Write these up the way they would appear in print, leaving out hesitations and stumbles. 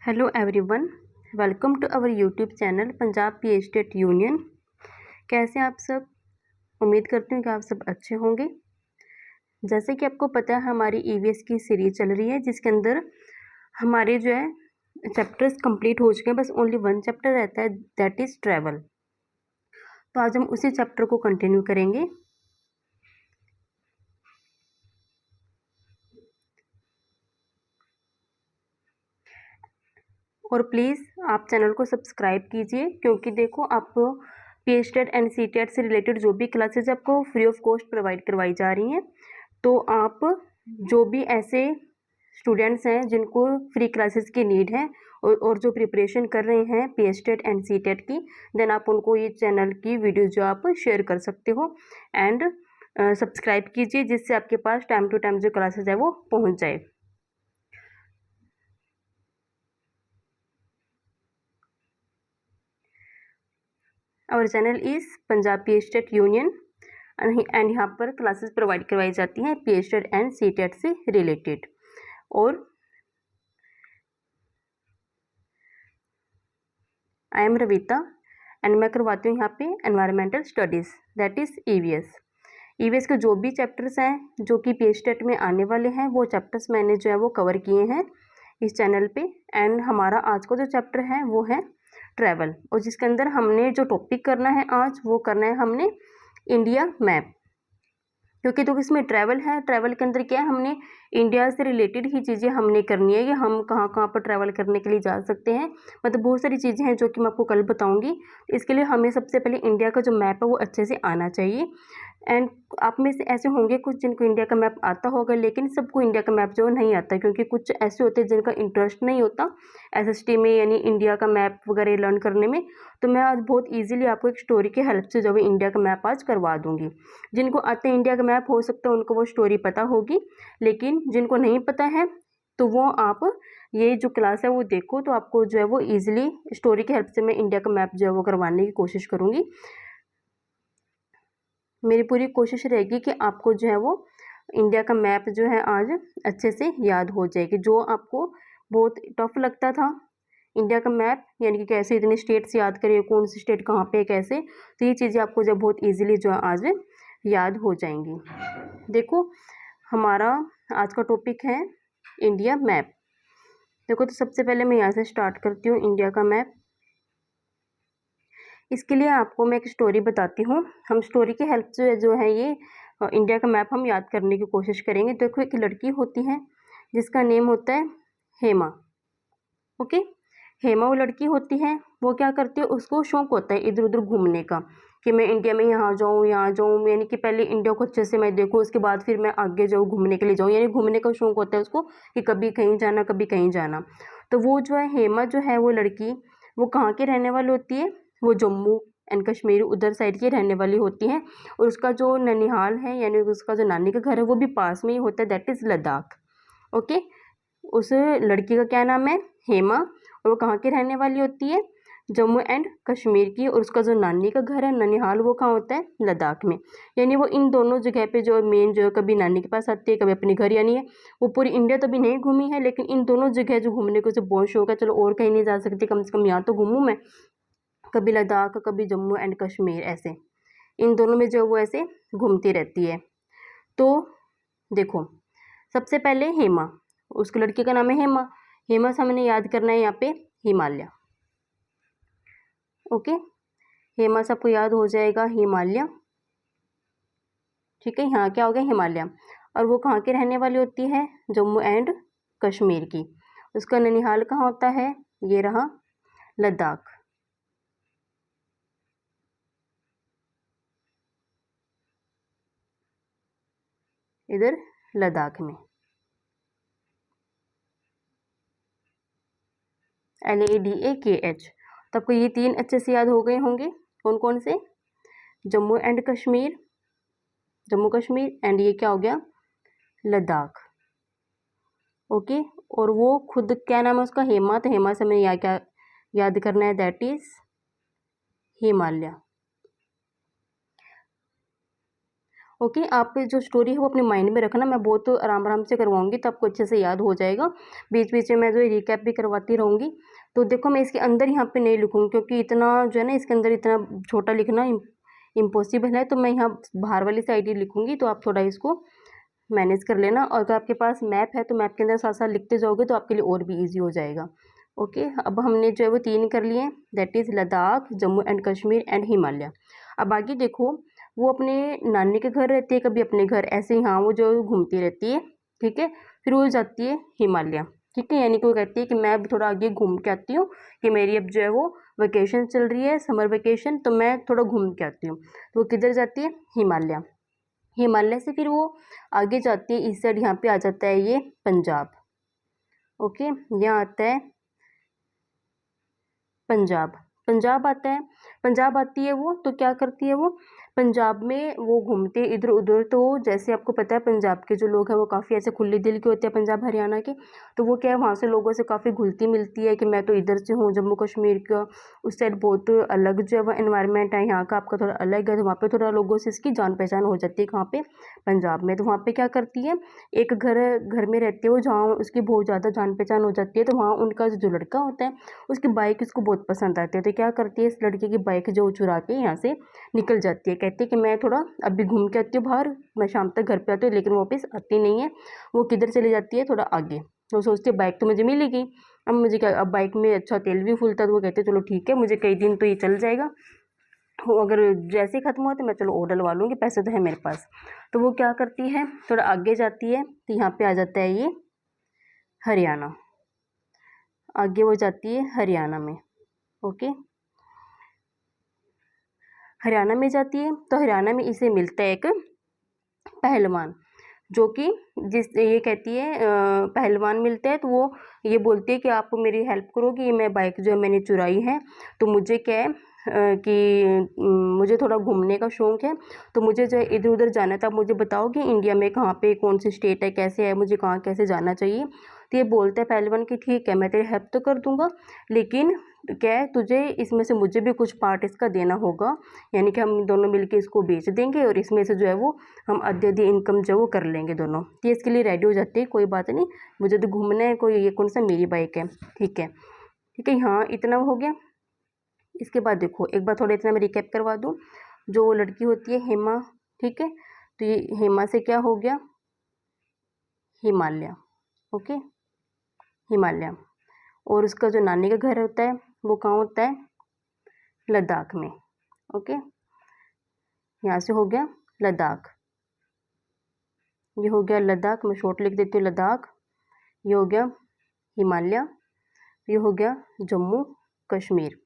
Hello everyone, welcome to our YouTube channel Punjab P STET union. कैसे आप सब? उम्मीद करती हूँ कि आप सब अच्छे होंगे। जैसे कि आपको पता है, हमारी ईवीएस की सीरीज चल रही है जिसके अंदर हमारे जो है चैप्टर्स कंप्लीट हो चुके हैं। बस ओनली वन चैप्टर रहता है, दैट इज़ ट्रैवल। तो आज हम उसी चैप्टर को कंटिन्यू करेंगे। और प्लीज़ आप चैनल को सब्सक्राइब कीजिए, क्योंकि देखो आपको P STET and C TET से रिलेटेड जो भी क्लासेज आपको फ्री ऑफ कॉस्ट प्रोवाइड करवाई जा रही हैं, तो आप जो भी ऐसे स्टूडेंट्स हैं जिनको फ्री क्लासेस की नीड है और जो प्रिपरेशन कर रहे हैं P STET and C TET की, देन आप उनको ये चैनल की वीडियो जो आप शेयर कर सकते हो एंड सब्सक्राइब कीजिए, जिससे आपके पास टाइम टू टाइम जो क्लासेज है वो पहुँच जाए। Our channel is Punjab P STET union एंड यहाँ पर क्लासेस प्रोवाइड करवाई जाती हैं P STET and C TET से रिलेटेड। और आई एम रविता एंड मैं करवाती हूँ यहाँ पे environmental studies, that is EVS. EVS के जो भी चैप्टर्स हैं जो कि पी स्टेट में आने वाले हैं, वो चैप्टर्स मैंने जो है वो कवर किए हैं इस चैनल पे। एंड हमारा आज का जो चैप्टर है वो है ट्रैवल, और जिसके अंदर हमने जो टॉपिक करना है आज, वो करना है हमने इंडिया मैप। क्योंकि तो इसमें ट्रैवल है, ट्रैवल के अंदर क्या है, हमने इंडिया से रिलेटेड ही चीज़ें हमने करनी है कि हम कहाँ कहाँ पर ट्रैवल करने के लिए जा सकते हैं। मतलब बहुत सारी चीज़ें हैं जो कि मैं आपको कल बताऊंगी। इसके लिए हमें सबसे पहले इंडिया का जो मैप है वो अच्छे से आना चाहिए। एंड आप में से ऐसे होंगे कुछ जिनको इंडिया का मैप आता होगा, लेकिन सबको इंडिया का मैप जो नहीं आता, क्योंकि कुछ ऐसे होते हैं जिनका इंटरेस्ट नहीं होता एसएसटी में, यानी इंडिया का मैप वगैरह लर्न करने में। तो मैं आज बहुत इजीली आपको एक स्टोरी की हेल्प से जो है इंडिया का मैप आज करवा दूंगी। जिनको आते हैं इंडिया का मैप, हो सकता है उनको वो स्टोरी पता होगी, लेकिन जिनको नहीं पता है तो वो आप ये जो क्लास है वो देखो, तो आपको जो है वो ईजिली स्टोरी की हेल्प से मैं इंडिया का मैप जो है वो करवाने की कोशिश करूँगी। मेरी पूरी कोशिश रहेगी कि आपको जो है वो इंडिया का मैप जो है आज अच्छे से याद हो जाएगी। जो आपको बहुत टफ लगता था इंडिया का मैप, यानी कि कैसे इतने स्टेट्स याद करें, कौन सी स्टेट कहाँ पे कैसे, तो ये चीज़ें आपको जब बहुत इजीली जो है आज याद हो जाएंगी। देखो, हमारा आज का टॉपिक है इंडिया मैप। देखो, तो सबसे पहले मैं यहाँ से स्टार्ट करती हूँ इंडिया का मैप। इसके लिए आपको मैं एक स्टोरी बताती हूँ। हम स्टोरी की हेल्प से जो है ये इंडिया का मैप हम याद करने की कोशिश करेंगे। देखो, एक लड़की होती है जिसका नेम होता है हेमा। ओके, हेमा वो लड़की होती है, वो क्या करती है, उसको शौक होता है इधर उधर घूमने का, कि मैं इंडिया में यहाँ जाऊँ, यानी कि पहले इंडिया को अच्छे से मैं देखूँ, उसके बाद फिर मैं आगे जाऊँ, घूमने के लिए जाऊँ, यानी घूमने का शौक होता है उसको कि कभी कहीं जाना कभी कहीं जाना। तो वो जो है हेमा जो है वो लड़की, वो कहाँ की रहने वाली होती है, वो जम्मू एंड कश्मीर उधर साइड की रहने वाली होती हैं। और उसका जो ननिहाल है, यानी उसका जो नानी का घर है, वो भी पास में ही होता है, दैट इज़ लद्दाख। ओके, उस लड़की का क्या नाम है, हेमा, और वो कहाँ की रहने वाली होती है, जम्मू एंड कश्मीर की। और उसका जो नानी का घर है ननिहाल, वो कहाँ होता है, लद्दाख में। यानी वो इन दोनों जगह पे जो मेन जो कभी नानी के पास आती है, कभी अपने घर, यानी वो पूरी इंडिया तो भी नहीं घूमी है, लेकिन इन दोनों जगह जो घूमने को उसे बहुत शौक है, चलो और कहीं नहीं जा सकती, कम से कम यहाँ तो घूमूँ मैं, कभी लद्दाख कभी जम्मू एंड कश्मीर, ऐसे इन दोनों में जो वो ऐसे घूमती रहती है। तो देखो, सबसे पहले हेमा, उसकी लड़की का नाम है हेमा। हेमा से हमने याद करना है यहाँ पे हिमालय। ओके, हेमा से आपको याद हो जाएगा हिमालय। ठीक है, यहाँ क्या हो गया, हिमालय। और वो कहाँ की रहने वाली होती है, जम्मू एंड कश्मीर की। उसका ननिहाल कहाँ होता है, ये रहा लद्दाख। इधर लद्दाख में, LADAKH। तो आपको ये तीन अच्छे से याद हो गए होंगे, कौन कौन से, जम्मू एंड कश्मीर, जम्मू कश्मीर, एंड ये क्या हो गया, लद्दाख। ओके, और वो खुद क्या नाम है उसका, हेमा। तो हेमा से हमें यहाँ क्या याद करना है, दैट इज हिमालय। ओके, आप जो स्टोरी है वो अपने माइंड में रखना, मैं बहुत आराम आराम से करवाऊँगी तो आपको अच्छे से याद हो जाएगा। बीच बीच में मैं जो है रिकैप भी करवाती रहूँगी। तो देखो मैं इसके अंदर यहाँ पे नहीं लिखूँगी क्योंकि इतना जो है ना इसके अंदर इतना छोटा लिखना इम्पॉसिबल है, तो मैं यहाँ बाहर वाली साइड ही लिखूँगी, तो आप थोड़ा इसको मैनेज कर लेना। और अगर आपके पास मैप है तो मैप के अंदर साथ साथ लिखते जाओगे तो आपके लिए और भी ईजी हो जाएगा। ओके, अब हमने जो है वो 3 कर लिए, that is Ladakh, Jammu and Kashmir and Himalaya. अब आगे देखो, वो अपने नानी के घर रहती है, कभी अपने घर, ऐसे ही हाँ वो जो घूमती रहती है, ठीक है। फिर वो जाती है हिमालय, ठीक है, यानी कि वो कहती है कि मैं अब थोड़ा आगे घूम के आती हूँ, कि मेरी अब जो है वो वेकेशन चल रही है, समर वेकेशन, तो मैं थोड़ा घूम के आती हूँ। तो वो किधर जाती है? हिमालय। हिमालय से फिर वो आगे जाती है इस साइड, यहाँ पे आ जाता है ये पंजाब। ओके, यहाँ आता है पंजाब। पंजाब आता है, पंजाब आती है वो, तो क्या करती है वो, पंजाब में वो घूमते इधर उधर। तो जैसे आपको पता है पंजाब के जो लोग हैं वो काफ़ी ऐसे खुले दिल के होते हैं, पंजाब हरियाणा के। तो वो क्या है, वहाँ से लोगों से काफ़ी घुलती मिलती है कि मैं तो इधर से हूँ, जम्मू कश्मीर का, उस साइड बहुत अलग जो है वो एनवायरनमेंट है, यहाँ का आपका थोड़ा अलग है, तो वहाँ पे थोड़ा लोगों से इसकी जान पहचान हो जाती है। कहाँ पे? पंजाब में। तो वहाँ पे क्या करती है, एक घर घर में रहती है वो, जहाँ उसकी बहुत ज़्यादा जान पहचान हो जाती है। तो वहाँ उनका जो लड़का होता है उसकी बाइक उसको बहुत पसंद आती है, तो क्या करती है, इस लड़के की बाइक जो चुरा के यहाँ से निकल जाती है। कहती है कि मैं थोड़ा अभी घूम के आती हूँ बाहर, मैं शाम तक घर पे आती हूँ, लेकिन वो वापस आती नहीं है। वो किधर चली जाती है? थोड़ा आगे। वो सोचती है बाइक तो मुझे मिलेगी, अब मुझे क्या, अब बाइक में अच्छा तेल भी फूलता है, तो वो कहते हैं चलो ठीक है, मुझे कई दिन तो ये चल जाएगा, वो अगर जैसे ही ख़त्म हुआ तो मैं चलो और डलवा लूँगी, पैसे तो है मेरे पास। तो वो क्या करती है, थोड़ा आगे जाती है, तो यहाँ पे आ जाता है ये हरियाणा। आगे वो जाती है हरियाणा में। ओके, हरियाणा में जाती है, तो हरियाणा में इसे मिलता है एक पहलवान, जो कि जिस ये कहती है पहलवान मिलता है, तो वो ये बोलती है कि आप मेरी हेल्प करोगी, ये मैं बाइक जो है मैंने चुराई है, तो मुझे क्या है कि मुझे थोड़ा घूमने का शौक़ है, तो मुझे जो है इधर उधर जाना है, तो आप मुझे बताओ कि इंडिया में कहाँ पे कौन सी स्टेट है, कैसे है, मुझे कहाँ कैसे जाना चाहिए। तो ये बोलता है पहलवान कि ठीक है मैं तेरी हेल्प तो कर दूँगा, लेकिन क्या है तुझे इसमें से मुझे भी कुछ पार्ट इसका देना होगा, यानी कि हम दोनों मिलके इसको बेच देंगे और इसमें से जो है वो हम आधी-आधी इनकम जो है वो कर लेंगे दोनों। तो ये इसके लिए रेडी हो जाती है, कोई बात नहीं, मुझे तो घूमना है, कोई ये कौन सा मेरी बाइक है, ठीक है। ठीक है, हाँ इतना हो गया। इसके बाद देखो एक बार थोड़ा इतना मैं रिकैप करवा दूँ, जो लड़की होती है हेमा, ठीक है, तो ये हेमा से क्या हो गया, हिमालय। ओके, हिमालय। और उसका जो नानी का घर होता है वो कहाँ होता है? लद्दाख में। ओके, यहाँ से हो गया लद्दाख, ये हो गया लद्दाख, मैं शॉर्ट लिख देती हूँ लद्दाख। ये हो गया हिमालय, ये हो गया जम्मू कश्मीर।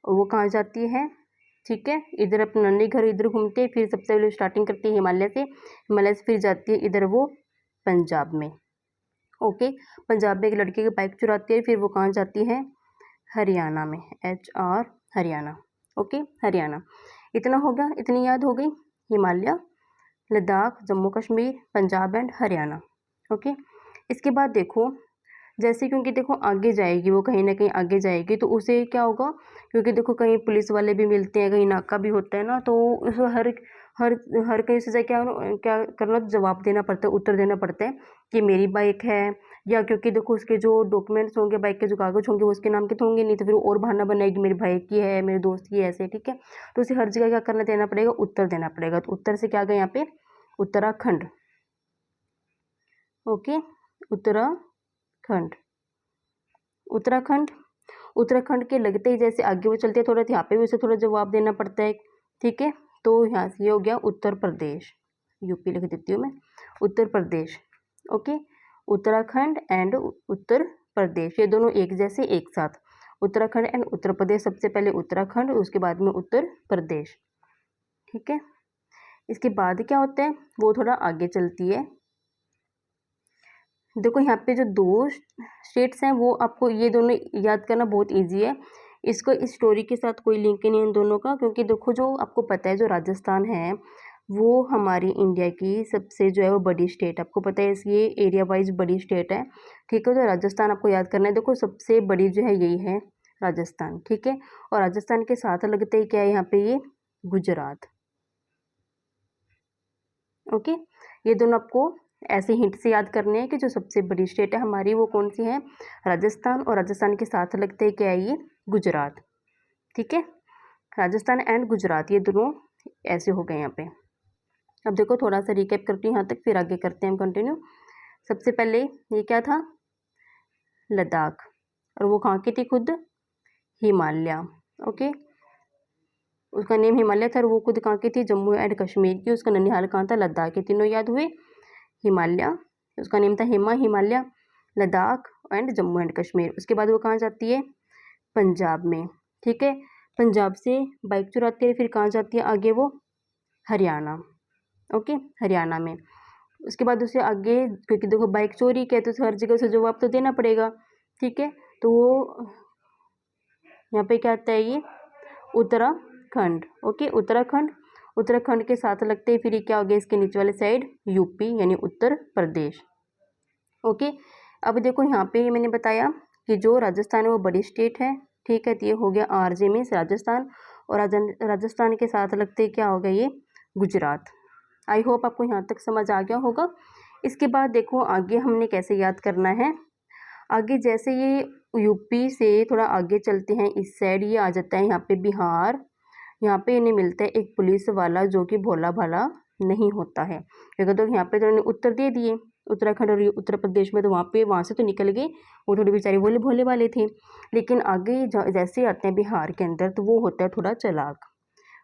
और वो कहाँ जाती है, ठीक है, इधर अपना नानी घर इधर घूमते हैं, फिर सबसे पहले स्टार्टिंग करती है हिमालय से, हिमालय से फिर जाती है इधर वो पंजाब में। ओके, पंजाब में एक लड़के की बाइक चुराती है, फिर वो कहाँ जाती है, हरियाणा में, HR हरियाणा। ओके, हरियाणा। इतना हो गया, इतनी याद हो गई, हिमालय, लद्दाख, जम्मू कश्मीर, पंजाब एंड हरियाणा। ओके, इसके बाद देखो जैसे, क्योंकि देखो आगे जाएगी वो, कहीं ना कहीं आगे जाएगी, तो उसे क्या होगा, क्योंकि देखो कहीं पुलिस वाले भी मिलते हैं, कहीं नाका भी होता है ना, तो उसे हर हर हर कहीं से क्या क्या करना, जवाब देना पड़ता है, उत्तर देना पड़ता है कि मेरी बाइक है, या क्योंकि देखो उसके जो डॉक्यूमेंट्स होंगे, बाइक के जो कागज होंगे वो उसके नाम के तो होंगे नहीं, तो फिर और बहाना बनाएगी मेरी बाइक की है, मेरे दोस्त की है, ऐसे, ठीक है। तो उसे हर जगह क्या करना देना पड़ेगा, उत्तर देना पड़ेगा। तो उत्तर से क्या गया यहाँ पे, उत्तराखंड। ओके, उत्तराखंड, उत्तराखंड, उत्तराखंड के लगते ही जैसे आगे वो चलते हैं थोड़ा, यहाँ पे भी उसे थोड़ा जवाब देना पड़ता है, ठीक है। तो यहाँ से ये हो गया उत्तर प्रदेश, यूपी लिख देती हूँ मैं, उत्तर प्रदेश। ओके, उत्तराखंड एंड उत्तर प्रदेश, ये दोनों एक जैसे एक साथ, उत्तराखंड एंड उत्तर प्रदेश, सबसे पहले उत्तराखंड उसके बाद में उत्तर प्रदेश, ठीक है। इसके बाद क्या होता है, वो थोड़ा आगे चलती है। देखो यहाँ पे जो दो स्टेट्स हैं वो आपको ये दोनों याद करना बहुत इजी है, इसको इस स्टोरी के साथ कोई लिंक नहीं है इन दोनों का, क्योंकि देखो जो आपको पता है जो राजस्थान है वो हमारी इंडिया की सबसे जो है वो बड़ी स्टेट, आपको पता है ये एरिया वाइज बड़ी स्टेट है, ठीक है। तो राजस्थान आपको याद करना है, देखो सबसे बड़ी जो है यही है राजस्थान, ठीक है। और राजस्थान के साथ लगते ही क्या है यहाँ पे, ये गुजरात, ओके, ये दोनों आपको ऐसे हिंट से याद करने हैं कि जो सबसे बड़ी स्टेट है हमारी वो कौन सी है, राजस्थान, और राजस्थान के साथ लगते हैं क्या है ये, गुजरात। ठीक है, राजस्थान एंड गुजरात ये दोनों ऐसे हो गए यहाँ पे। अब देखो थोड़ा सा रिकैप करती हूँ यहाँ तक, फिर आगे करते हैं हम कंटिन्यू। सबसे पहले ये क्या था, लद्दाख, और वो कहाँ की थी खुद, हिमालय। ओके, उसका नेम हिमालय था और वो खुद कहाँ की थी, जम्मू एंड कश्मीर की। उसका ननिहाल कहाँ था, लद्दाख। ये तीनों याद हुए, हिमालय, उसका नेम था हिमालय, लद्दाख एंड जम्मू एंड कश्मीर। उसके बाद वो कहाँ जाती है, पंजाब में। ठीक है, पंजाब से बाइक चुराती है, फिर कहाँ जाती है आगे वो, हरियाणा। ओके, हरियाणा में। उसके बाद उसे आगे, क्योंकि देखो बाइक चोरी क्या है तो हर जगह से जवाब तो देना पड़ेगा। ठीक है, तो वो यहाँ पे क्या आता है ये, उत्तराखंड। ओके, उत्तराखंड, उत्तराखंड के साथ लगते हैं फिर ये क्या हो गया, इसके नीचे वाले साइड यूपी यानी उत्तर प्रदेश। ओके, अब देखो यहाँ पे मैंने बताया कि जो राजस्थान है वो बड़ी स्टेट है। ठीक है, तो ये हो गया आरजे में राजस्थान, और राजस्थान के साथ लगते क्या हो गया ये, गुजरात। आई होप आपको यहाँ तक समझ आ गया होगा। इसके बाद देखो आगे हमने कैसे याद करना है। आगे जैसे ये यूपी से थोड़ा आगे चलते हैं इस साइड, ये आ जाता है यहाँ पे बिहार। यहाँ पे इन्हें मिलता है एक पुलिस वाला जो कि भोला भाला नहीं होता है, क्योंकि तो यहाँ पे तो उन्होंने उत्तर दे दिए उत्तराखंड और उत्तर प्रदेश में, तो वहाँ से तो निकल गए, वो थोड़े बेचारे भोले भोले वाले थे। लेकिन आगे जैसे आते हैं बिहार के अंदर तो वो होता है थोड़ा चालाक।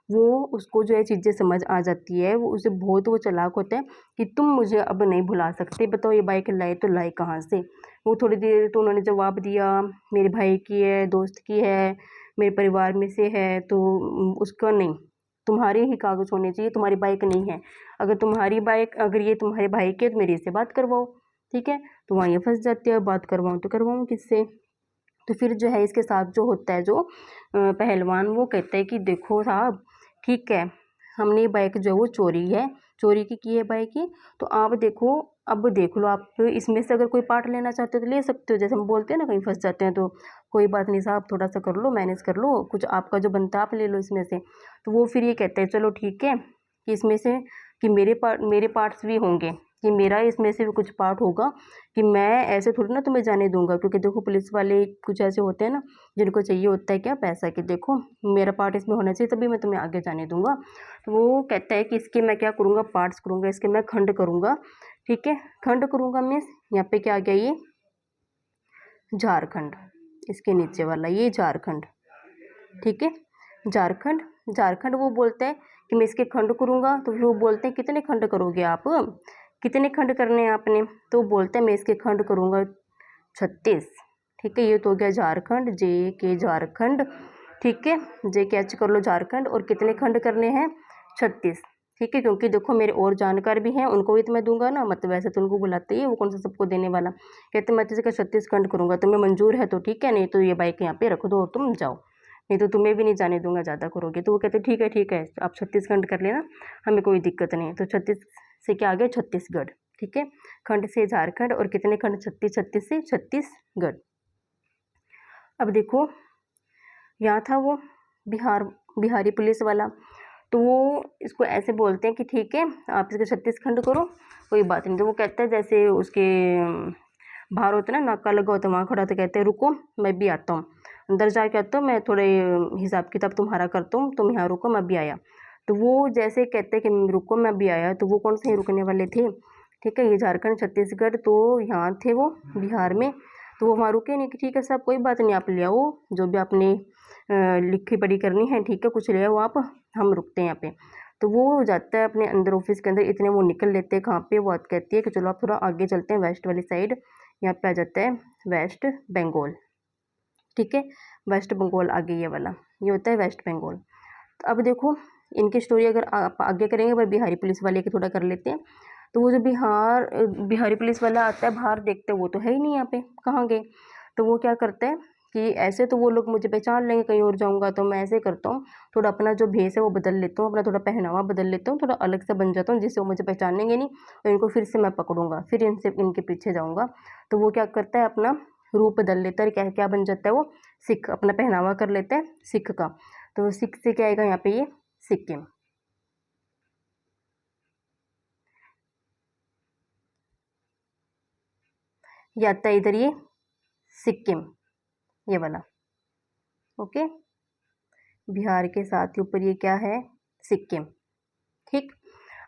वो उसको जो है चीज़ें समझ आ जाती है, वो उसे बहुत वो चालाक होता है कि तुम मुझे अब नहीं भुला सकते, बताओ ये बाइक लाए तो लाए कहाँ से। वो थोड़ी देर तो उन्होंने जवाब दिया, मेरे भाई की है, दोस्त की है, मेरे परिवार में से है, तो उसका नहीं, तुम्हारे ही कागज़ होने चाहिए, तुम्हारी बाइक नहीं है। अगर तुम्हारी बाइक, अगर ये तुम्हारे भाई की है तो मेरे से बात करवाओ। ठीक है, तो वहाँ ये फंस जाती है, बात करवाऊँ तो करवाऊँ किससे। तो फिर जो है इसके साथ जो होता है जो पहलवान, वो कहता है कि देखो साहब, ठीक है, हमने ये बाइक जो है वो चोरी की है बाइक की, तो आप देखो, अब देख लो आप इसमें से अगर कोई पार्ट लेना चाहते हो तो ले सकते हो। जैसे हम बोलते हैं ना कहीं फंस जाते हैं तो कोई बात नहीं साहब, थोड़ा सा कर लो, मैनेज कर लो, कुछ आपका जो बनता है आप ले लो इसमें से। तो वो फिर ये कहते हैं चलो ठीक है, कि इसमें से कि मेरे पार्ट्स भी होंगे, कि मेरा इसमें से भी कुछ पार्ट होगा, कि मैं ऐसे थोड़ी ना तुम्हें जाने दूंगा। क्योंकि देखो पुलिस वाले कुछ ऐसे होते हैं ना जिनको चाहिए होता है क्या, पैसा, कि देखो मेरा पार्ट इसमें होना चाहिए तभी मैं तुम्हें आगे जाने दूंगा। तो वो कहता है कि इसके मैं क्या करूँगा, पार्ट्स करूँगा, इसके मैं खंड करूँगा। ठीक है, खंड करूँगा मीन्स यहाँ पे क्या आ गया, ये झारखंड, इसके नीचे वाला ये झारखंड। ठीक है, झारखंड, झारखंड वो बोलते हैं कि मैं इसके खंड करूँगा। तो फिर वो बोलते हैं कितने खंड करोगे आप, कितने खंड करने हैं आपने, तो बोलते हैं मैं इसके खंड करूँगा 36। ठीक है, ये तो हो गया झारखंड, जे के झारखंड। ठीक है, जे के एच कर लो झारखंड, और कितने खंड करने हैं, 36। ठीक है, क्योंकि देखो मेरे और जानकार भी हैं, उनको भी तो मैं दूंगा ना, मतलब वैसे तो उनको बुलाते ही, वो कौन सा सबको देने वाला। कहते मैं तुझे 36 खंड करूँगा, तुम्हें मंजूर है तो ठीक है, नहीं तो ये बाइक यहाँ पे रख दो और तुम जाओ, नहीं तो तुम्हें भी नहीं जाने दूंगा ज़्यादा करोगे। तो वो कहते ठीक है आप 36 खंड कर लेना, हमें कोई दिक्कत नहीं। तो 36 से क्या आ गया, छत्तीसगढ़। ठीक है, खंड से झारखंड, और कितने खंड, 36, 36 से छत्तीसगढ़। अब देखो यहाँ था वो बिहारी पुलिस वाला, तो वो इसको ऐसे बोलते हैं कि ठीक है आप इसके 36 खंड करो, कोई बात नहीं। तो वो कहता है जैसे उसके बाहर होता है ना नाका लगा होता है, वहाँ खड़ा, तो कहते हैं रुको मैं भी आता हूँ, अंदर जाके आता हूँ, मैं थोड़े हिसाब किताब तुम्हारा करता हूँ, तुम यहाँ रुको मैं भी आया। तो वो जैसे कहते हैं कि रुको मैं भी आया, तो वो कौन से रुकने वाले थे। ठीक है, ये झारखंड छत्तीसगढ़ तो यहाँ थे वो बिहार में, तो वो वहाँ रुके नहीं कि ठीक है साहब कोई बात नहीं, आप ले आओ जो भी आपने लिखी पढ़ी करनी है, ठीक है कुछ ले आओ आप, हम रुकते हैं यहाँ पे। तो वो जाता है अपने अंदर ऑफिस के अंदर, इतने वो निकल लेते हैं कहाँ पे, वो कहती है कि चलो आप थोड़ा आगे चलते हैं वेस्ट वाली साइड, यहाँ पे आ जाता है वेस्ट बंगाल। ठीक है, वेस्ट बंगाल आगे ये वाला, ये होता है वेस्ट बंगाल। तो अब देखो इनकी स्टोरी अगर आप आगे करेंगे, पर बिहारी पुलिस वाले की थोड़ा कर लेते हैं। तो वो जो बिहारी पुलिस वाला आता है, बाहर देखते हैं वो तो है ही नहीं यहाँ पे, कहाँ गए। तो वो क्या करता है कि ऐसे तो वो लोग मुझे पहचान लेंगे कहीं और जाऊँगा, तो मैं ऐसे करता हूँ थोड़ा अपना जो भेष है वो बदल लेता हूँ, अपना थोड़ा पहनावा बदल लेता हूँ, थोड़ा अलग से बन जाता हूँ जिससे वो मुझे पहचानेंगे नहीं, और इनको फिर से मैं पकड़ूंगा, फिर इनके पीछे जाऊँगा। तो वो क्या करता है अपना रूप बदल लेता है, क्या क्या बन जाता है वो, सिख, अपना पहनावा कर लेता है सिख का। तो सिख से क्या आएगा यहाँ पे, ये सिक्किम। ये आता है इधर ये सिक्किम, ये वाला। ओके, बिहार के साथ ही ऊपर ये क्या है, सिक्किम। ठीक,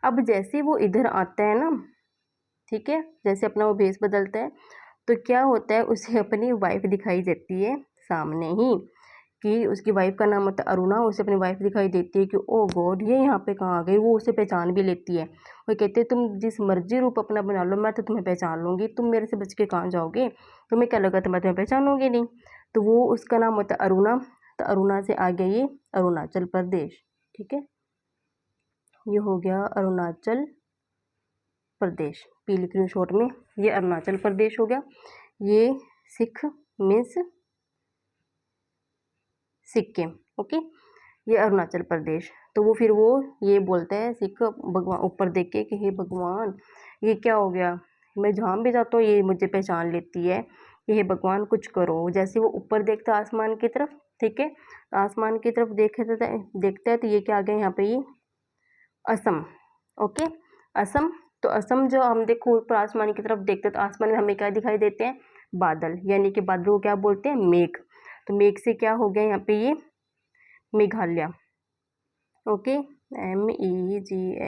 अब जैसे वो इधर आता है ना, ठीक है, जैसे अपना वो भेस बदलता है तो क्या होता है, उसे अपनी वाइफ दिखाई देती है सामने ही, कि उसकी वाइफ का नाम होता है अरुणा। उसे अपनी वाइफ दिखाई देती है कि ओ गॉड ये यहाँ पे कहाँ आ गई। वो उसे पहचान भी लेती है। वो कहते हैं तुम जिस मर्जी रूप अपना बना लो, मैं तो तुम्हें पहचान लूँगी, तुम मेरे से बच के कहाँ जाओगे, तुम्हें क्या लगा था मैं तुम्हें पहचानूंगी नहीं। तो वो उसका नाम होता है अरुणा। तो अरुणा से आ गया ये अरुणाचल प्रदेश। ठीक है, ये हो गया अरुणाचल प्रदेश, पी लिख रही हूँ शॉर्ट में, ये अरुणाचल प्रदेश हो गया। ये सिख मीन्स सिक्किम। ओके, ये अरुणाचल प्रदेश। तो वो फिर वो ये बोलता है सिख भगवान ऊपर देख के कि हे भगवान ये क्या हो गया, मैं जहाँ भी जाता हूँ ये मुझे पहचान लेती है, ये हे भगवान कुछ करो। जैसे वो ऊपर देखता है आसमान की तरफ, ठीक है, आसमान की तरफ देखता है तो ये क्या आ गया यहाँ पे, ये असम। ओके, असम। तो असम जो हम देखो ऊपर आसमान की तरफ देखते हैं तो आसमान में हमें क्या दिखाई देते हैं, बादल, यानी कि बादल को क्या बोलते हैं, मेघ। तो मेघ से क्या हो गया यहाँ पे, ये मेघालय। ओके, MEGHALYA,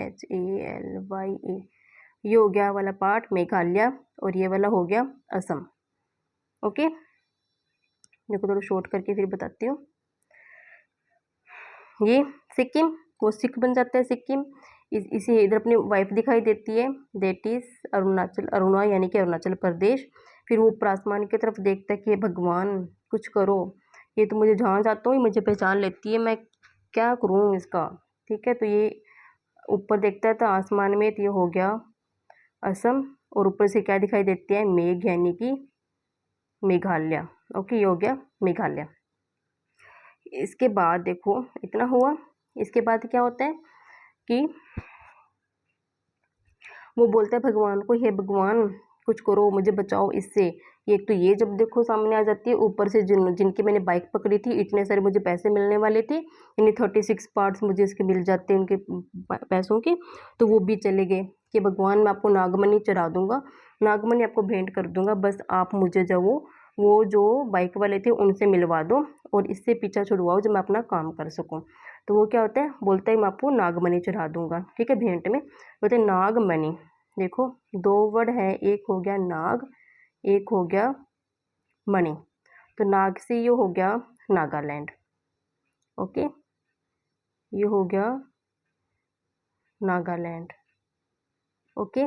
ये हो गया वाला पार्ट मेघालय, और ये वाला हो गया असम। ओके, देखो थोड़ा शॉर्ट करके फिर बताती हूँ। ये सिक्किम, वो सिख बन जाता है सिक्किम। इसे इधर अपनी वाइफ दिखाई देती है, दैट इज अरुणाचल, अरुणा यानी कि अरुणाचल प्रदेश। फिर वो ऊपर आसमान की तरफ देखता है कि भगवान कुछ करो, ये तो मुझे जहाँ जाता हूँ मुझे पहचान लेती है, मैं क्या करूँ इसका। ठीक है, तो ये ऊपर देखता है तो आसमान में, तो ये हो गया असम, और ऊपर से क्या दिखाई देती है, मेघ यानी कि मेघालय। ओके, ये हो गया मेघालय। इसके बाद देखो इतना हुआ, इसके बाद क्या होता है कि वो बोलता है भगवान को, हे भगवान कुछ करो मुझे बचाओ इससे। एक तो ये जब देखो सामने आ जाती है, ऊपर से जिनकी मैंने बाइक पकड़ी थी इतने सारे मुझे पैसे मिलने वाले थे, यानी 36 पार्ट्स मुझे इसके मिल जाते हैं उनके पैसों के, तो वो भी चले गए कि भगवान मैं आपको नागमणि चढ़ा दूंगा, नागमणि आपको भेंट कर दूंगा, बस आप मुझे जो वो जो बाइक वाले थे उनसे मिलवा दो और इससे पीछा छुड़वाओ जो मैं अपना काम कर सकूँ। तो वो क्या होता है, बोलता है मैं आपको नागमणि चढ़ा दूंगा। ठीक है, भेंट में बोलते हैं नागमणि। देखो दो वर्ड है, एक हो गया नाग, एक हो गया मणि। तो नाग से ये हो गया नागालैंड। ओके, ये हो गया नागालैंड। ओके,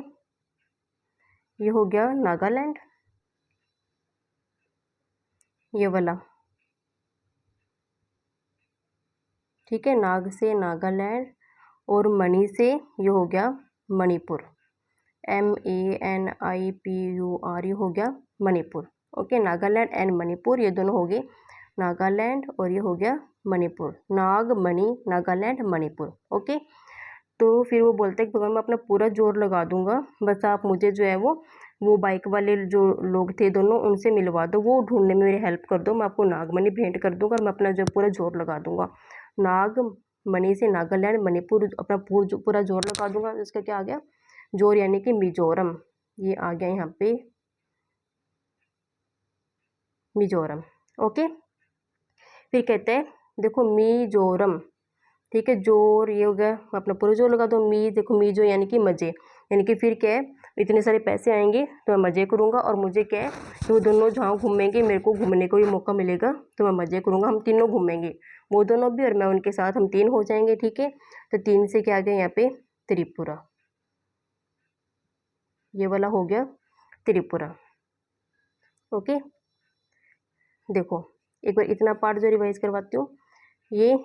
ये हो गया नागालैंड, ये वाला। ठीक है, नाग से नागालैंड, और मणि से ये हो गया मणिपुर, MANIPUR, ये हो गया मणिपुर। ओके, नागालैंड एंड मणिपुर ये दोनों हो गए, नागालैंड और ये हो गया मणिपुर, नाग मणि नागालैंड मणिपुर। ओके, तो फिर वो बोलते हैं कि भगवान मैं अपना पूरा जोर लगा दूंगा, बस आप मुझे जो है वो बाइक वाले जो लोग थे दोनों उनसे मिलवा दो, वो ढूंढने में मेरी हेल्प कर दो, मैं आपको नागमणि भेंट कर दूंगा और मैं अपना जो पूरा जोर लगा दूंगा। नागमणि से नागालैंड मणिपुर अपना पूरा जोर लगा दूंगा। इसका क्या आ गया, जोर यानी कि मिजोरम, ये आ गया यहाँ पे मिजोरम। ओके, फिर कहते हैं देखो मिजोरम, ठीक है, जोर ये हो गया, अपना पूरा जोर लगा दो। देखो जो यानी कि मज़े, यानी कि फिर क्या है, इतने सारे पैसे आएंगे तो मैं मज़े करूँगा, और मुझे क्या है तो वो दोनों जहाँ घूमेंगे मेरे को घूमने को भी मौका मिलेगा तो मैं मज़े करूँगा, हम तीनों घूमेंगे, वो दोनों भी और मैं उनके साथ, हम तीन हो जाएंगे। ठीक है, तो तीन से क्या आ गया यहाँ पे त्रिपुरा, ये वाला हो गया त्रिपुरा। ओके, देखो एक बार इतना पार्ट जो रिवाइज करवाती हूँ, ये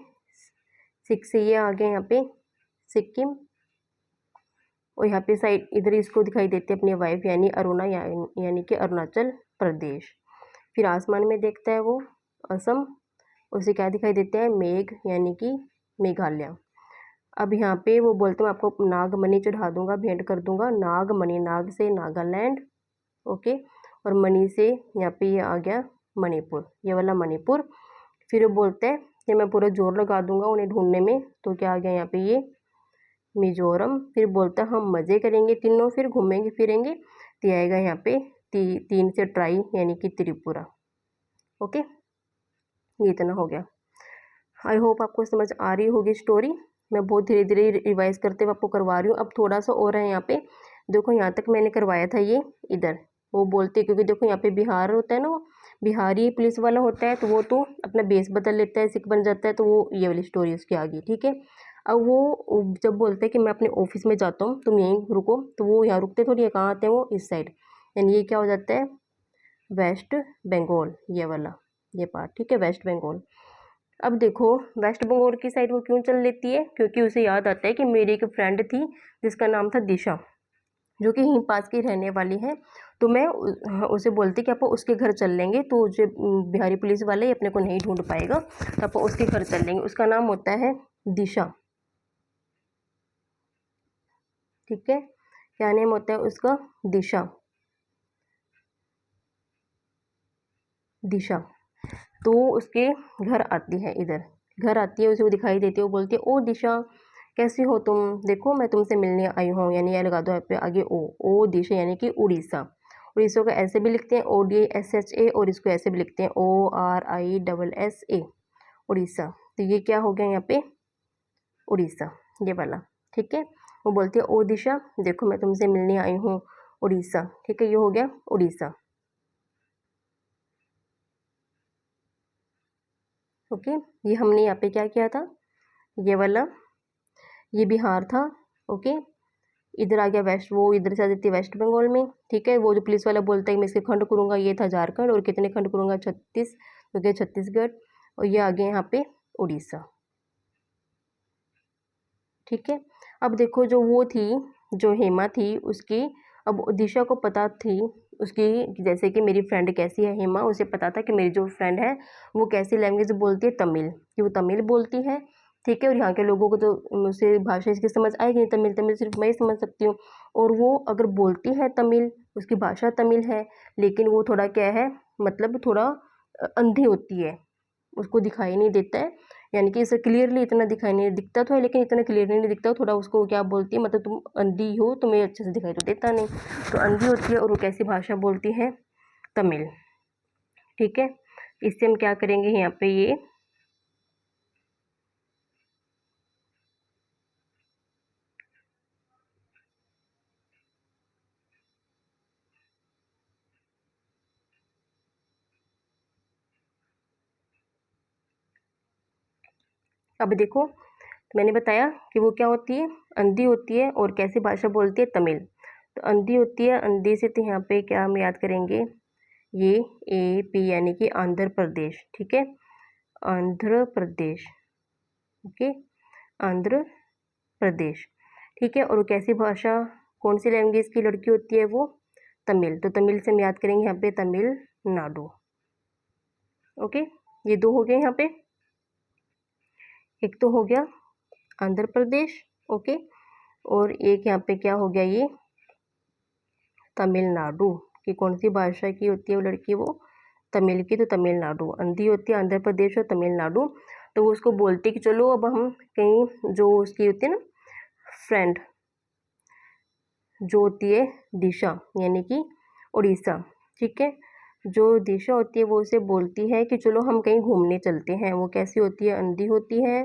6 से ये आ गया यहाँ पे सिक्किम, और यहाँ पे साइड इधर इसको दिखाई देती है अपनी वाइफ यानी अरुणा, यानी कि अरुणाचल प्रदेश। फिर आसमान में देखता है वो असम, उसे क्या दिखाई देते हैं, मेघ यानी कि मेघालय। अब यहाँ पे वो बोलते हैं आपको नागमणि चढ़ा दूंगा, भेंट कर दूंगा, नागमणि, नाग से नागालैंड, ओके, और मणि से यहाँ पे ये आ गया मणिपुर, ये वाला मणिपुर। फिर वो बोलते हैं कि मैं पूरा जोर लगा दूंगा उन्हें ढूंढने में, तो क्या आ गया यहाँ पे ये मिजोरम। फिर बोलता है हम मज़े करेंगे तीनों, फिर घूमेंगे फिरेंगे, तो आएगा यहाँ पे तीन से ट्राई यानी कि त्रिपुरा। ओके, ये इतना हो गया। आई होप आपको समझ आ रही होगी स्टोरी। मैं बहुत धीरे धीरे रिवाइज करते हुए आपको करवा रही हूँ। अब थोड़ा सा और है यहाँ पे, देखो यहाँ तक मैंने करवाया था ये इधर। वो बोलते क्योंकि देखो यहाँ पे बिहार होता है ना, बिहारी पुलिस वाला होता है, तो वो तो अपना बेस बदल लेता है, सिख बन जाता है, तो वो ये वाली स्टोरी उसकी आ गई। ठीक है, अब वो जब बोलते हैं कि मैं अपने ऑफिस में जाता हूँ तुम यहीं रुको, तो वो यहाँ रुकते थोड़ी, कहाँ आते हैं वो इस साइड, यानी ये क्या हो जाता है वेस्ट बंगाल, ये वाला ये पार्ट। ठीक है, वेस्ट बंगाल। अब देखो वेस्ट बंगाल की साइड वो क्यों चल लेती है, क्योंकि उसे याद आता है कि मेरी एक फ्रेंड थी जिसका नाम था दिशा, जो कि यहीं पास की रहने वाली है। तो मैं उसे बोलती कि आप उसके घर चल लेंगे, तो जो बिहारी पुलिस वाले अपने को नहीं ढूंढ पाएगा, तो आप उसके घर चल लेंगे। उसका नाम होता है दिशा। ठीक है, क्या नेम होता है उसका, दिशा। दिशा तो उसके घर आती है, इधर घर आती है, उसे वो दिखाई देती है, वो बोलती है ओ दिशा कैसी हो तुम, देखो मैं तुमसे मिलने आई हूँ, यानी ये लगा दो यहाँ पे आगे ओ दिशा यानी कि उड़ीसा। उड़ीसा को ऐसे भी लिखते हैं ODSHA, और इसको ऐसे भी लिखते हैं ORISSA, उड़ीसा। तो ये क्या हो गया यहाँ पे उड़ीसा, ये वाला। ठीक है, वो बोलती है ओ दिशा देखो मैं तुमसे मिलने आई हूँ उड़ीसा। ठीक है, ये हो गया उड़ीसा। ओके, ये हमने यहाँ पे क्या किया था, ये वाला ये बिहार था। ओके, इधर आ गया वेस्ट, वो इधर से आ जाती है वेस्ट बंगाल में। ठीक है, वो जो पुलिस वाला बोलता है मैं इसके खंड करूँगा, ये था झारखंड, और कितने खंड करूँगा 36, तो गया छत्तीसगढ़, और ये आ गया यहाँ पे उड़ीसा। ठीक है, अब देखो जो वो थी, जो हेमा थी उसकी, अब दिशा को पता थी उसकी, जैसे कि मेरी फ्रेंड कैसी है हेमा, उसे पता था कि मेरी जो फ्रेंड है वो कैसी लैंग्वेज बोलती है, तमिल, कि वो तमिल बोलती है। ठीक है, और यहाँ के लोगों को तो उसे भाषा इसकी समझ आएगी नहीं, तमिल तमिल सिर्फ मैं ही समझ सकती हूँ। और वो अगर बोलती है तमिल, उसकी भाषा तमिल है, लेकिन वो थोड़ा क्या है, मतलब थोड़ा अंधी होती है, उसको दिखाई नहीं देता है, यानी कि इसे क्लियरली इतना दिखाई नहीं दिखता तो है, लेकिन इतना क्लियरली नहीं दिखता, थोड़ा उसको क्या बोलती है, मतलब तुम अंधी हो, तुम्हें अच्छे से दिखाई तो देता नहीं, तो अंधी होती है, और वो कैसी भाषा बोलती है, तमिल। ठीक है, इससे हम क्या करेंगे यहाँ पे ये अब देखो मैंने बताया कि वो क्या होती है, अंधी होती है, और कैसी भाषा बोलती है, तमिल। तो अंधी होती है, अंधी से तो यहाँ पे क्या हम याद करेंगे, ये AP यानी कि आंध्र प्रदेश। ठीक है, आंध्र प्रदेश। ओके, आंध्र प्रदेश। ठीक है, और कैसी भाषा, कौन सी लैंग्वेज की लड़की होती है वो, तमिल। तो तमिल से हम याद करेंगे यहाँ पे तमिलनाडु। ओके, ये दो हो गए यहाँ पे, एक तो हो गया आंध्र प्रदेश। ओके, और एक यहाँ पे क्या हो गया, ये तमिलनाडु, कि कौन सी भाषा की होती है वो लड़की, वो तमिल की, तो तमिलनाडु। अंधी होती है आंध्र प्रदेश और तमिलनाडु। तो वो उसको बोलती है कि चलो अब हम कहीं, जो उसकी होती है ना फ्रेंड, जो होती है दिशा यानी कि उड़ीसा। ठीक है, जो दिशा होती है वो उसे बोलती है कि चलो हम कहीं घूमने चलते हैं। वो कैसी होती है, अंधी होती है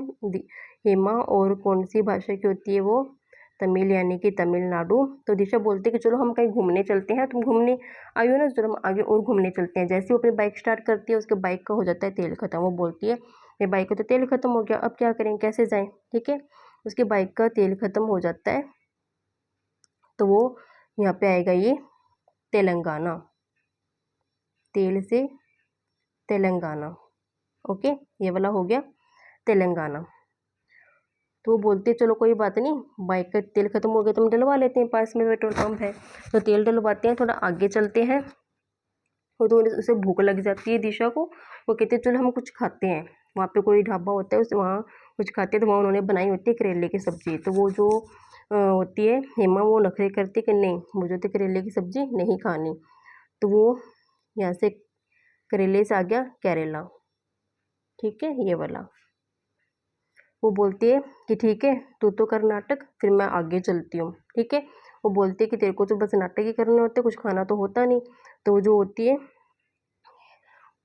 हेमा, और कौन सी भाषा की होती है वो, तमिल यानी कि तमिलनाडु। तो दिशा बोलती है कि चलो हम कहीं घूमने चलते हैं, तुम घूमने आई हो ना, चलो हम आगे और घूमने चलते हैं। जैसे वो अपनी बाइक स्टार्ट करती है, उसके बाइक का हो जाता है तेल खत्म। वो बोलती है ये बाइक का तो तेल खत्म हो गया, अब क्या करें, कैसे जाएं। ठीक है, उसके बाइक का तेल खत्म हो जाता है, तो वो यहाँ पे आएगा ये तेलंगाना, तेल से तेलंगाना। ओके, ये वाला हो गया तेलंगाना। तो वो बोलते चलो कोई बात नहीं, बाइक का तेल खत्म हो गया तो हम डलवा लेते हैं, पास में पेट्रोल पंप है, तो तेल डलवाते हैं, थोड़ा आगे चलते हैं। वो तो उसे भूख लग जाती है दिशा को, वो कहते हैं चलो हम कुछ खाते हैं, वहाँ पे कोई ढाबा होता है, उस वहाँ कुछ खाते हैं। तो वहाँ उन्होंने बनाई होती है करेले की सब्जी। तो वो जो होती है हेमा, वो नखरे करती कि नहीं मुझे तो करेले की सब्जी नहीं खानी। तो वो यहाँ से करेले से आ गया केरला। ठीक है, ये वाला। वो बोलती है कि ठीक है तू तो कर नाटक, फिर मैं आगे चलती हूँ। ठीक है, वो बोलती है कि तेरे को तो बस नाटक ही करने होते, कुछ खाना तो होता नहीं। तो जो होती है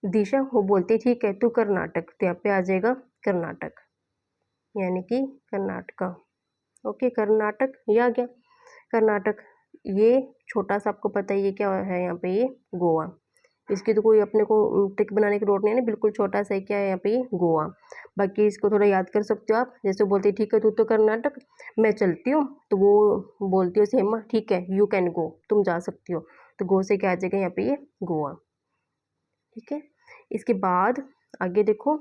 दिशा, वो बोलती है ठीक है तू कर्नाटक, तो यहाँ पे आ जाएगा कर्नाटक, यानी कि कर्नाटका। ओके, कर्नाटक ये आ गया कर्नाटक। ये छोटा सा आपको पता ही है क्या है यहाँ पे, ये गोवा। इसकी तो कोई अपने को ट्रिक बनाने की जरूरत नहीं है ना, बिल्कुल छोटा सा क्या है यहाँ पे, ये गोवा। बाकी इसको थोड़ा याद कर सकते हो आप, जैसे बोलते ठीक है तू तो कर्नाटक, मैं चलती हूँ, तो वो बोलती हो हेमा ठीक है यू कैन गो, तुम जा सकती हो, तो गो से क्या आ जाएगा यहाँ पे, ये गोवा। ठीक है, इसके बाद आगे देखो,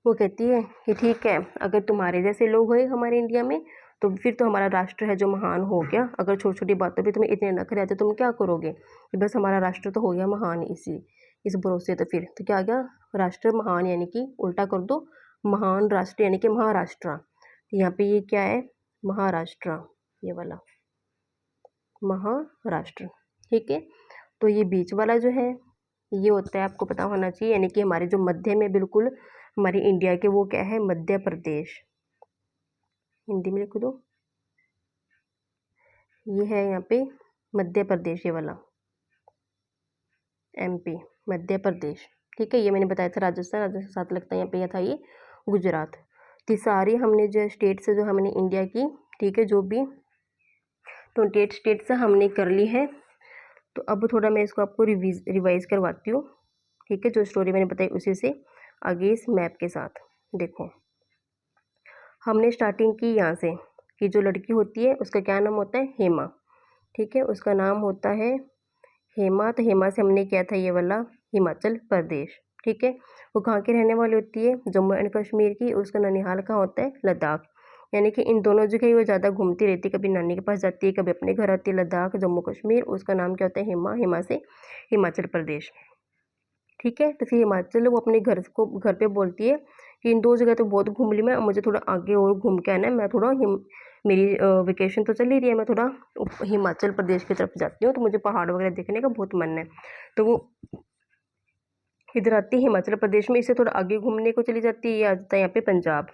वो कहती है कि ठीक है अगर तुम्हारे जैसे लोग हुए हमारे इंडिया में, तो फिर तो हमारा राष्ट्र है जो महान हो गया। अगर छोटी छोटी बातों पे तुम्हें इतने नखरे आते तुम क्या करोगे, कि बस हमारा राष्ट्र तो हो गया महान इस भरोसे। तो फिर तो क्या आ गया, राष्ट्र महान, यानी कि उल्टा कर दो, महान राष्ट्र यानी कि महाराष्ट्र। यहाँ पे ये क्या है, महाराष्ट्र, ये वाला महाराष्ट्र। ठीक है, तो ये बीच वाला जो है ये होता है, आपको पता होना चाहिए, यानी कि हमारे जो मध्य में बिल्कुल हमारी इंडिया के, वो क्या है, मध्य प्रदेश। हिंदी में लिख दो, ये है यहाँ पे मध्य प्रदेश, ये वाला एमपी, मध्य प्रदेश। ठीक है, ये मैंने बताया था राजस्थान, राजस्थान साथ लगता है यहाँ पे, यह था ये गुजरात। तो सारी हमने जो स्टेट से जो हमने इंडिया की, ठीक है, जो भी 28 स्टेट से हमने कर ली है। तो अब थोड़ा मैं इसको आपको रिवाइज करवाती हूँ। ठीक है, जो स्टोरी मैंने बताई उसी से आगे इस मैप के साथ। देखो, हमने स्टार्टिंग की यहाँ से कि जो लड़की होती है उसका क्या नाम होता है, हेमा। ठीक है, उसका नाम होता है हेमा। तो हेमा से हमने किया था ये वाला हिमाचल प्रदेश। ठीक है, वो कहाँ की रहने वाली होती है, जम्मू एंड कश्मीर की। उसका ननिहाल कहाँ होता है, लद्दाख। यानी कि इन दोनों जगह वो ज़्यादा घूमती रहती, कभी नानी के पास जाती है, कभी अपने घर आती है, लद्दाख जम्मू कश्मीर। उसका नाम क्या होता है, हेमा। हेमा से हिमाचल प्रदेश। ठीक है, तो फिर हिमाचल वो अपने घर पे बोलती है कि इन दो जगह तो बहुत घूम ली मैं, मुझे थोड़ा आगे और घूम के आना है। मैं थोड़ा मेरी वेकेशन तो चल ही रही है, मैं थोड़ा हिमाचल प्रदेश की तरफ जाती हूँ, तो मुझे पहाड़ वगैरह देखने का बहुत मन है। तो वो इधर आती है हिमाचल प्रदेश में, इससे थोड़ा आगे घूमने को चली जाती है। ये आ जाता है यहाँ पे पंजाब।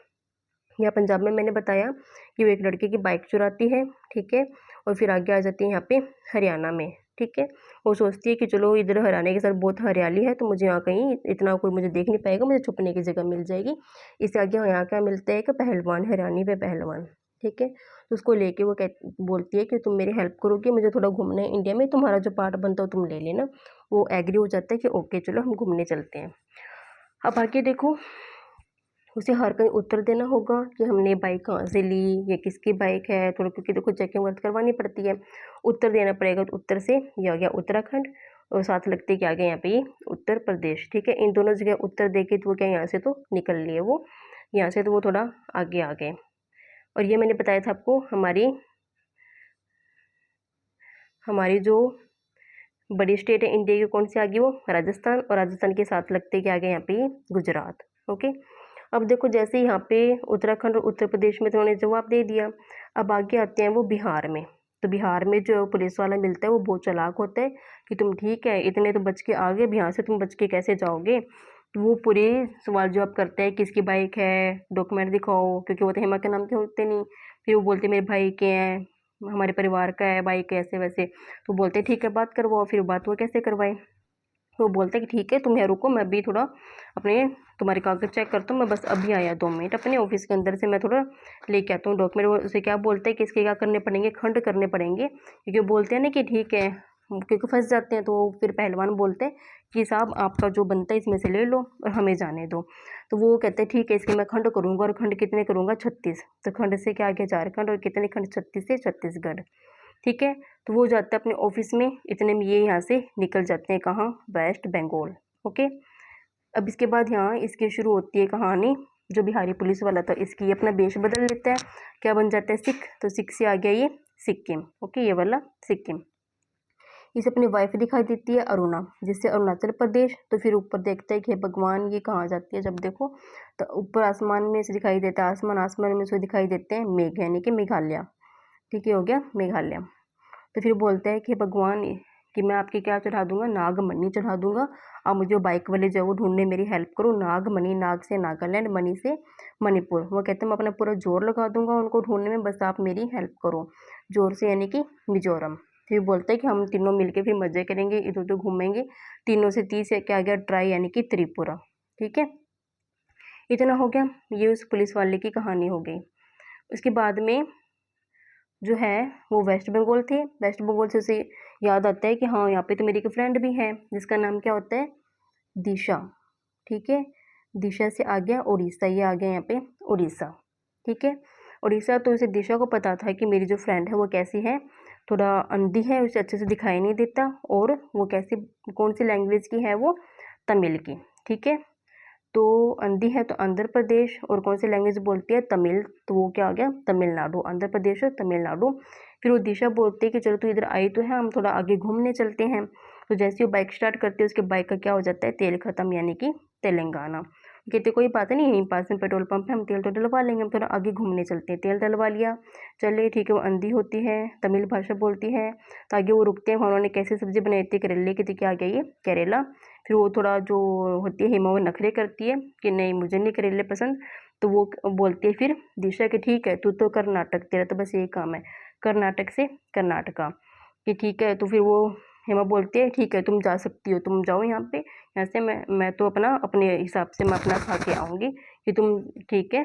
यहाँ पंजाब में मैंने बताया कि वो एक लड़के की बाइक चुराती है। ठीक है, और फिर आगे आ जाती है यहाँ पे हरियाणा में। ठीक है, वो सोचती है कि चलो इधर हरियाणा के साथ बहुत हरियाली है, तो मुझे यहाँ कहीं इतना कोई मुझे देख नहीं पाएगा, मुझे छुपने की जगह मिल जाएगी। इससे आगे यहाँ क्या मिलता है कि पहलवान, हरियाणी पे पहलवान। ठीक है, तो उसको लेके वो बोलती है कि तुम मेरी हेल्प करोगे, मुझे थोड़ा घूमना है इंडिया में, तुम्हारा जो पार्ट बनता हो तुम ले लेना। वो एग्री हो जाता है कि ओके चलो हम घूमने चलते हैं। अब आगे देखो, उसे हर कहीं उत्तर देना होगा कि हमने बाइक कहाँ से ली, ये किसकी बाइक है, थोड़ा, क्योंकि देखो चेकिंग वर्क करवानी पड़ती है, उत्तर देना पड़ेगा। तो उत्तर से ये आ गया उत्तराखंड, और साथ लगते क्या आ गया यहाँ पे, ये उत्तर प्रदेश। ठीक है, इन दोनों जगह उत्तर दे के तो वो क्या यहाँ से तो निकल लिए, वो यहाँ से तो वो थोड़ा आगे आ गए। और ये मैंने बताया था आपको, हमारी जो बड़ी स्टेट है इंडिया की, कौन सी आ गई, वो राजस्थान। और राजस्थान के साथ लगते क्या आ गए यहाँ पे, गुजरात। ओके, अब देखो जैसे यहाँ पे उत्तराखंड और उत्तर प्रदेश में तो उन्होंने जवाब दे दिया। अब आगे आते हैं वो बिहार में। तो बिहार में जो पुलिस वाला मिलता है वो बहुत चालाक होता है कि तुम ठीक है इतने तो बच के आ गए, बिहार से तुम बच के कैसे जाओगे। तो वो पूरे सवाल जवाब करता है, किसकी बाइक है, डॉक्यूमेंट दिखाओ, क्योंकि वो तो हेमा के नाम के होते नहीं। फिर वो बोलते मेरे भाई के हैं, हमारे परिवार का है बाइक, ऐसे वैसे। तो बोलते हैं ठीक है बात करवाओ। फिर बात वो कैसे करवाए, वो बोलते हैं कि ठीक है तुम यहाँ रुको, मैं भी थोड़ा अपने तुम्हारे कागज चेक करता हूँ, मैं बस अभी आया 2 मिनट अपने ऑफिस के अंदर से, मैं थोड़ा लेके आता हूँ डॉक्यूमेंट। वो उसे क्या बोलते हैं कि इसके क्या करने पड़ेंगे, खंड करने पड़ेंगे, क्योंकि बोलते हैं ना कि ठीक है, क्योंकि फंस जाते हैं। तो फिर पहलवान बोलते हैं कि साहब आपका जो बनता है इसमें से ले लो और हमें जाने दो। तो वो कहते हैं ठीक है इसके मैं खंड करूँगा, और खंड कितने करूँगा, 36। तो खंड से क्या आ गया, झारखंड, और कितने खंड, 36 से छत्तीसगढ़। ठीक है, तो वो जाता है अपने ऑफिस में, इतने में ये यहाँ से निकल जाते हैं, कहाँ, वेस्ट बंगाल। ओके, अब इसके बाद यहाँ इसकी शुरू होती है कहानी। जो बिहारी पुलिस वाला था इसकी अपना वेश बदल लेता है, क्या बन जाता है, सिख। तो सिख से आ गया ये सिक्किम। ओके, ये वाला सिक्किम। इसे अपनी वाइफ दिखाई देती है अरुणा, जिससे अरुणाचल प्रदेश। तो फिर ऊपर देखता है कि भगवान ये कहाँ जाती है, जब देखो तो ऊपर आसमान में से दिखाई देता है, आसमान में से दिखाई देते हैं मेघ, यानी कि मेघालय। ठीक है, हो गया मेघालय। तो फिर बोलता है कि भगवान कि मैं आपकी क्या चढ़ा दूंगा, नागमणि चढ़ा दूंगा। आप मुझे बाइक वाले जो वो ढूंढने मेरी हेल्प करो। नागमणि, नाग से नागालैंड, मणि से मणिपुर। वो कहते हैं मैं अपना पूरा जोर लगा दूंगा उनको ढूंढने में, बस आप मेरी हेल्प करो। जोर से यानी कि मिजोरम। फिर बोलता है कि हम तीनों मिलके फिर मज़े करेंगे, इधर उधर घूमेंगे। तीनों से 30 क्या आ गया, ट्राई यानी कि त्रिपुरा। ठीक है, इतना हो गया, ये उस पुलिस वाले की कहानी हो गई। उसके बाद में जो है वो वेस्ट बंगाल थे। वेस्ट बंगाल से उसे याद आता है कि हाँ यहाँ पे तो मेरी एक फ्रेंड भी है जिसका नाम क्या होता है, दिशा। ठीक है, दिशा से आ गया उड़ीसा, ये आ गया यहाँ पे उड़ीसा। ठीक है, उड़ीसा, तो उसे दिशा को पता था कि मेरी जो फ्रेंड है वो कैसी है, थोड़ा अंधी है, उसे अच्छे से दिखाई नहीं देता, और वो कैसी, कौन सी लैंग्वेज की है, वो तमिल की। ठीक है, तो अंधी है तो आंध्र प्रदेश, और कौन सी लैंग्वेज बोलती है, तमिल, तो वो क्या आ गया, तमिलनाडु। आंध्र प्रदेश और तमिलनाडु। फिर वो दिशा बोलती है कि चलो तू इधर आई तो है, हम थोड़ा आगे घूमने चलते हैं। तो जैसे वो बाइक स्टार्ट करती है उसके बाइक का क्या हो जाता है, तेल खत्म, यानी कि तेलंगाना। कहते कोई बात नहीं, यहीं पास में पेट्रोल पंप है, हम तेल तो डलवा लेंगे, हम थोड़ा आगे घूमने चलते हैं। तेल डलवा लिया, चले, ठीक है। वो अंधी होती है, तमिल भाषा बोलती है, तो आगे वो रुकते हैं। वहाँ उन्होंने कैसी सब्जी बनाई थी, करेले की थी, क्या आ गया ये, करेला। फिर वो थोड़ा जो होती है हेमा, वो नखरे करती है कि नहीं मुझे नहीं करेले पसंद। तो वो बोलती है फिर दिशा कि ठीक है तू तो कर्नाटक, तेरा तो बस यही काम है, कर्नाटक से कर्नाटका, कि ठीक है। तो फिर वो हेमा बोलती है ठीक है तुम जा सकती हो, तुम जाओ यहाँ पे, यहाँ से मैं तो अपना अपने हिसाब से मैं अपना खा के आऊँगी, कि तुम ठीक है,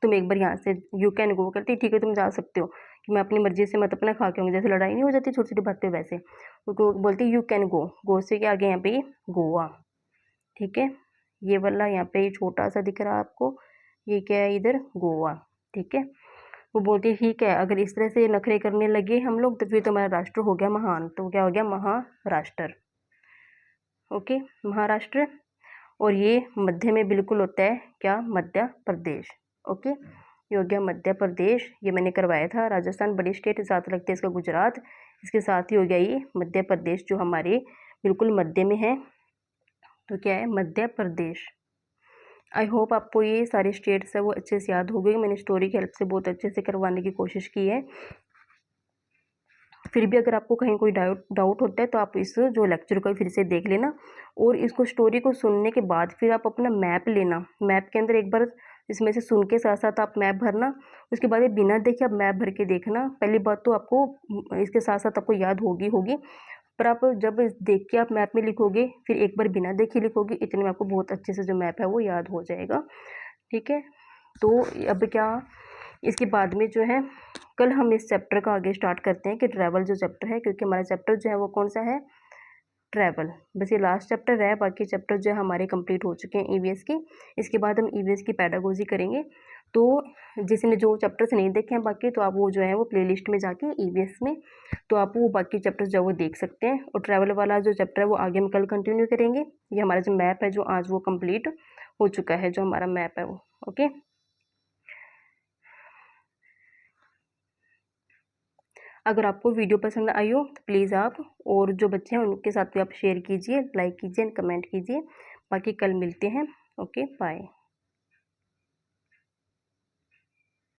तुम एक बार यहाँ से यू कैन गो करती, ठीक है तुम जा सकते हो, कि मैं अपनी मर्जी से मत अपना खा के आऊँगी। जैसे लड़ाई नहीं हो जाती छोटी छोटी बात पे, वैसे वो बोलती यू कैन गो, गो से क्या आ गया यहाँ पे, गोवा। ठीक है, ये वाला यहाँ पे छोटा सा दिख रहा है आपको, ये क्या है इधर, गोवा। ठीक है, वो बोलती है ठीक है, अगर इस तरह से नखरे करने लगे हम लोग तो फिर तो हमारा राष्ट्र हो गया महान, तो क्या हो गया, महाराष्ट्र। ओके, महाराष्ट्र। और ये मध्य में बिल्कुल होता है क्या, मध्य प्रदेश। ओके, ये हो गया मध्य प्रदेश। ये मैंने करवाया था, राजस्थान बड़ी स्टेट, साथ लगते हैं इसका गुजरात, इसके साथ ही हो गया ये मध्य प्रदेश जो हमारे बिल्कुल मध्य में है, तो क्या है, मध्य प्रदेश। आई होप आपको ये सारे स्टेट्स है वो अच्छे से याद हो गए। मैंने स्टोरी की हेल्प से बहुत अच्छे से करवाने की कोशिश की है। फिर भी अगर आपको कहीं कोई डाउट होता है तो आप इस जो लेक्चर को फिर से देख लेना, और इसको स्टोरी को सुनने के बाद फिर आप अपना मैप लेना, मैप के अंदर एक बार इसमें से सुन के साथ साथ आप मैप भरना। उसके बाद ये बिना देखे आप मैप भर के देखना। पहली बात तो आपको इसके साथ साथ आपको याद होगी, पर आप जब देख के आप मैप में लिखोगे, फिर एक बार बिना देखे लिखोगे, इतने में आपको बहुत अच्छे से जो मैप है वो याद हो जाएगा। ठीक है, तो अब क्या, इसके बाद में जो है कल हम इस चैप्टर का आगे स्टार्ट करते हैं कि ट्रैवल जो चैप्टर है, क्योंकि हमारा चैप्टर जो है वो कौन सा है, ट्रैवल। बस ये लास्ट चैप्टर है, बाकी चैप्टर जो है हमारे कंप्लीट हो चुके हैं ईवीएस के। इसके बाद हम ईवीएस की पैडागोजी करेंगे। तो जिसने जो चैप्टर्स नहीं देखे हैं बाकी, तो आप वो जो है वो प्लेलिस्ट में जाके ईवीएस में, तो आप वो बाकी चैप्टर्स जो वो देख सकते हैं। और ट्रैवल वाला जो चैप्टर है वो आगे हम कल कंटिन्यू करेंगे। ये हमारा जो मैप है जो आज वो कंप्लीट हो चुका है, जो हमारा मैप है वो। ओके, अगर आपको वीडियो पसंद आई हो तो प्लीज़ आप, और जो बच्चे हैं उनके साथ भी आप शेयर कीजिए, लाइक कीजिए, कमेंट कीजिए। बाकी कल मिलते हैं। Okay, bye.